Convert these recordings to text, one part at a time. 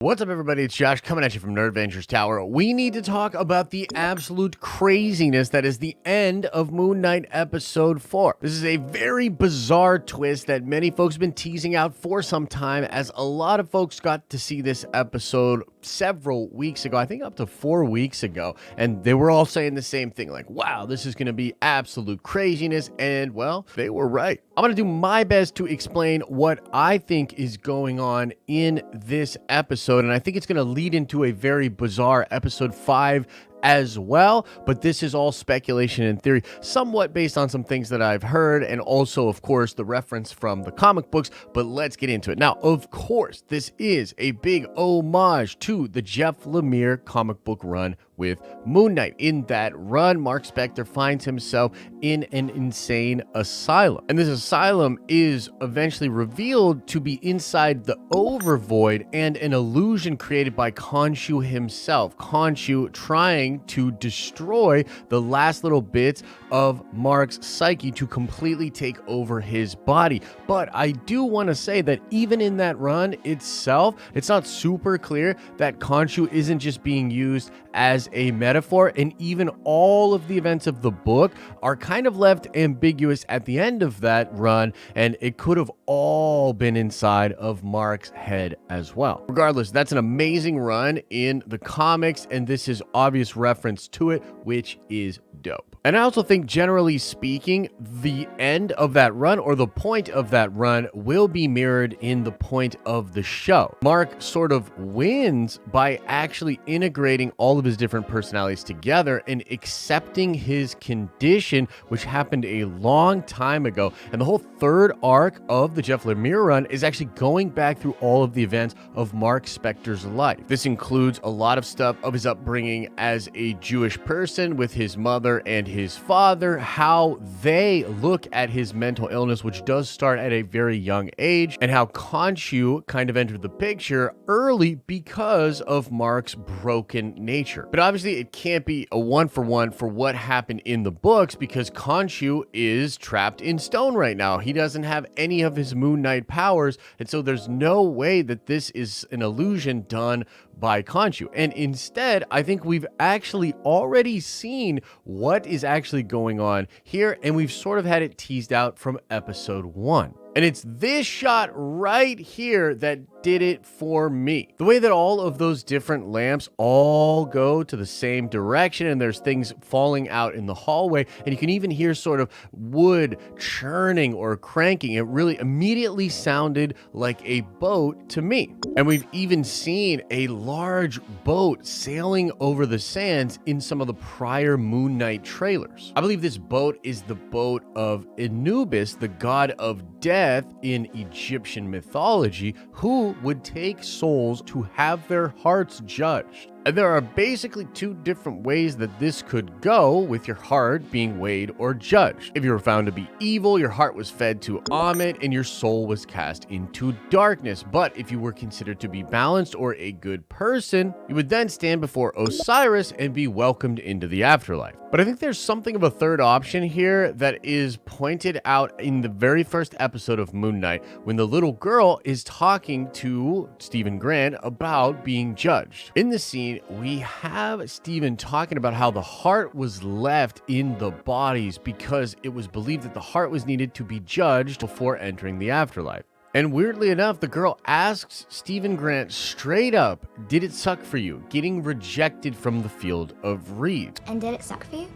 What's up, everybody? It's Josh coming at you from Nerd Ventures Tower. We need to talk about the absolute craziness that is the end of Moon Knight Episode 4. This is a very bizarre twist that many folks have been teasing out for some time, as a lot of folks got to see this episode several weeks ago, I think up to 4 weeks ago, and they were all saying the same thing, like, wow, this is going to be absolute craziness, and, well, they were right. I'm going to do my best to explain what I think is going on in this episode, and I think it's going to lead into a very bizarre episode 5 as well, but this is all speculation and theory, somewhat based on some things that I've heard, and also, of course, the reference from the comic books, but let's get into it. Now, of course, this is a big homage to the Jeff Lemire comic book run with Moon Knight. In that run, Mark Spector finds himself in an insane asylum. And this asylum is eventually revealed to be inside the Overvoid and an illusion created by Khonshu himself. Khonshu trying to destroy the last little bits of Mark's psyche to completely take over his body. But I do want to say that even in that run itself, it's not super clear that Khonshu isn't just being used as a metaphor, and even all of the events of the book are kind of left ambiguous at the end of that run, and it could have all been inside of Mark's head as well. Regardless, that's an amazing run in the comics, and this is obvious reference to it, which is dope. And I also think, generally speaking, the end of that run, or the point of that run, will be mirrored in the point of the show. Mark sort of wins by actually integrating all of his different personalities together and accepting his condition, which happened a long time ago. And the whole third arc of the Jeff Lemire run is actually going back through all of the events of Mark Spector's life. This includes a lot of stuff of his upbringing as a Jewish person with his mother and his father, how they look at his mental illness, which does start at a very young age, and how Khonshu kind of entered the picture early because of Mark's broken nature. But obviously it can't be a one-for-one for what happened in the books, because Khonshu is trapped in stone right now. He doesn't have any of his Moon Knight powers, and so there's no way that this is an illusion done by Khonshu. And instead, I think we've actually already seen what is actually going on here, and we've sort of had it teased out from episode 1. And it's this shot right here that did it for me. The way that all of those different lamps all go to the same direction, and there's things falling out in the hallway, and you can even hear sort of wood churning or cranking. It really immediately sounded like a boat to me. And we've even seen a large boat sailing over the sands in some of the prior Moon Knight trailers. I believe this boat is the boat of Anubis, the god of death in Egyptian mythology, who would take souls to have their hearts judged. And there are basically two different ways that this could go, with your heart being weighed or judged. If you were found to be evil, your heart was fed to Ammit and your soul was cast into darkness. But if you were considered to be balanced or a good person, you would then stand before Osiris and be welcomed into the afterlife. But I think there's something of a third option here that is pointed out in the very first episode of Moon Knight, when the little girl is talking to Stephen Grant about being judged. In the scene, we have Stephen talking about how the heart was left in the bodies because it was believed that the heart was needed to be judged before entering the afterlife. And weirdly enough, the girl asks Stephen Grant straight up, did it suck for you getting rejected from the field of reeds? And did it suck for you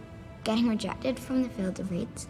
getting rejected from the field of reeds?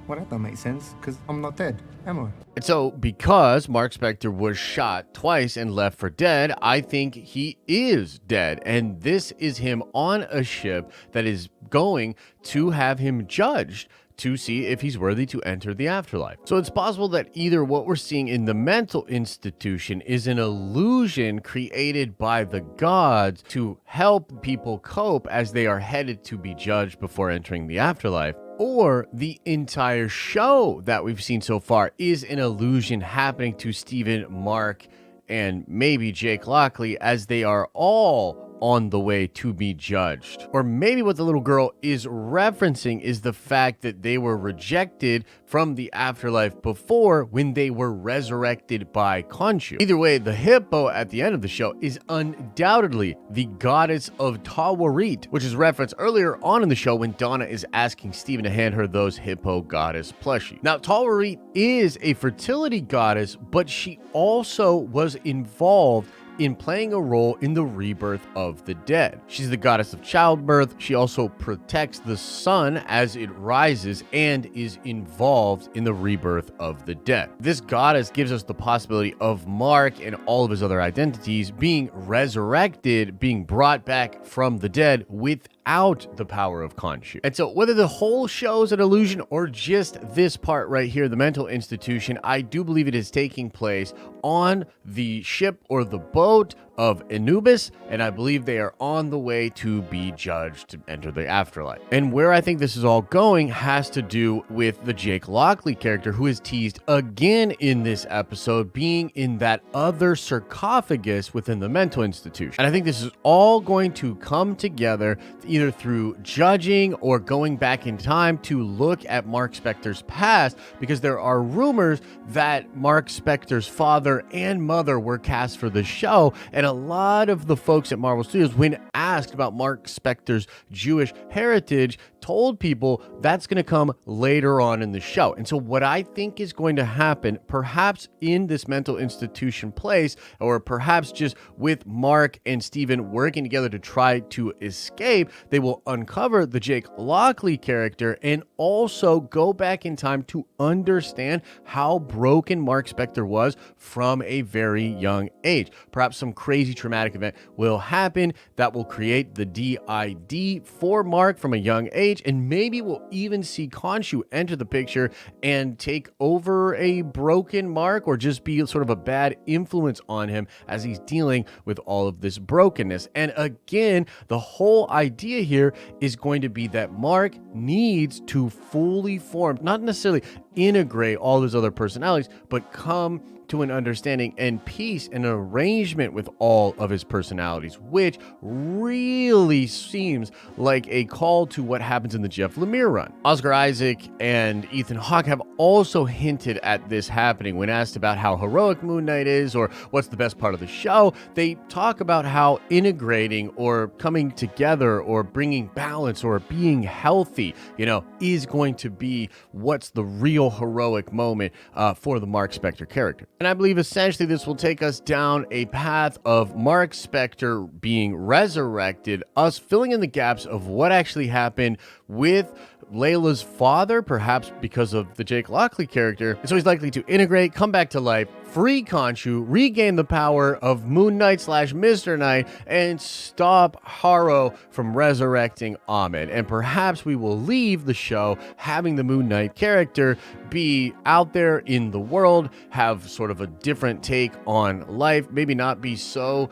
Well, that don't make sense, because I'm not dead, am I? And so, because Mark Spector was shot twice and left for dead, I think he is dead. And this is him on a ship that is going to have him judged to see if he's worthy to enter the afterlife. So it's possible that either what we're seeing in the mental institution is an illusion created by the gods to help people cope as they are headed to be judged before entering the afterlife, or the entire show that we've seen so far is an illusion happening to Stephen, Mark, and maybe Jake Lockley, as they are all on the way to be judged. Or maybe what the little girl is referencing is the fact that they were rejected from the afterlife before when they were resurrected by Khonshu. Either way, the hippo at the end of the show is undoubtedly the goddess of Tawarit, which is referenced earlier on in the show when Donna is asking Steven to hand her those hippo goddess plushies. Now, Tawarit is a fertility goddess, but she also was involved in playing a role in the rebirth of the dead. She's the goddess of childbirth. She also protects the sun as it rises and is involved in the rebirth of the dead. This goddess gives us the possibility of Mark and all of his other identities being resurrected, being brought back from the dead without the power of Khonshu. And so whether the whole show is an illusion or just this part right here, the mental institution, I do believe it is taking place on the ship or the boat of Anubis, and I believe they are on the way to be judged to enter the afterlife. And where I think this is all going has to do with the Jake Lockley character, who is teased again in this episode, being in that other sarcophagus within the mental institution. And I think this is all going to come together either through judging or going back in time to look at Mark Spector's past, because there are rumors that Mark Spector's father and mother were cast for the show, and a lot of the folks at Marvel Studios, when asked about Mark Spector's Jewish heritage, told people that's going to come later on in the show. And so what I think is going to happen, perhaps in this mental institution place, or perhaps just with Mark and Steven working together to try to escape, they will uncover the Jake Lockley character and also go back in time to understand how broken Mark Spector was from a very young age. Perhaps some crazy traumatic event will happen that will create the DID for Mark from a young age, and maybe we'll even see Khonshu enter the picture and take over a broken Mark, or just be sort of a bad influence on him as he's dealing with all of this brokenness. And again, the whole idea here is going to be that Mark needs to fully form, not necessarily integrate all those other personalities, but come to an understanding and peace and an arrangement with all of his personalities, which really seems like a call to what happens in the Jeff Lemire run. Oscar Isaac and Ethan Hawke have also hinted at this happening. When asked about how heroic Moon Knight is or what's the best part of the show, they talk about how integrating or coming together or bringing balance or being healthy, is going to be what's the real heroic moment for the Mark Spector character. And I believe essentially this will take us down a path of Mark Spector being resurrected, us filling in the gaps of what actually happened with Layla's father, perhaps because of the Jake Lockley character. And so he's likely to integrate, come back to life, free Khonshu, regain the power of Moon Knight / Mr. Knight, and stop Harrow from resurrecting Ahmed. And perhaps we will leave the show having the Moon Knight character be out there in the world, have sort of a different take on life, maybe not be so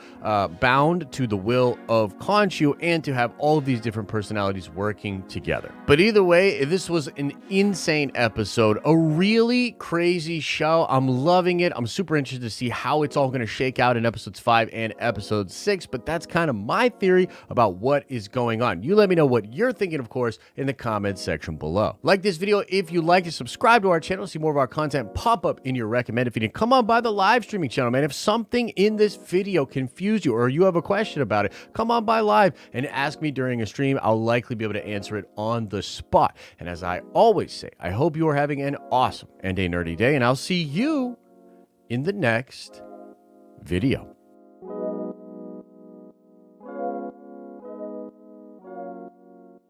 bound to the will of Khonshu, and to have all of these different personalities working together. But either way, this was an insane episode, a really crazy show. I'm loving it. I'm super interested to see how it's all going to shake out in episodes 5 and episode 6, but that's kind of my theory about what is going on. You let me know what you're thinking, of course, in the comments section below. Like this video if you like it, subscribe to our channel, see more of our content pop up in your recommended feed, and come on by the live streaming channel, man. If something in this video confused you or you have a question about it, come on by live and ask me during a stream. I'll likely be able to answer it on the spot. And as I always say, I hope you are having an awesome and a nerdy day, and I'll see you in the next video.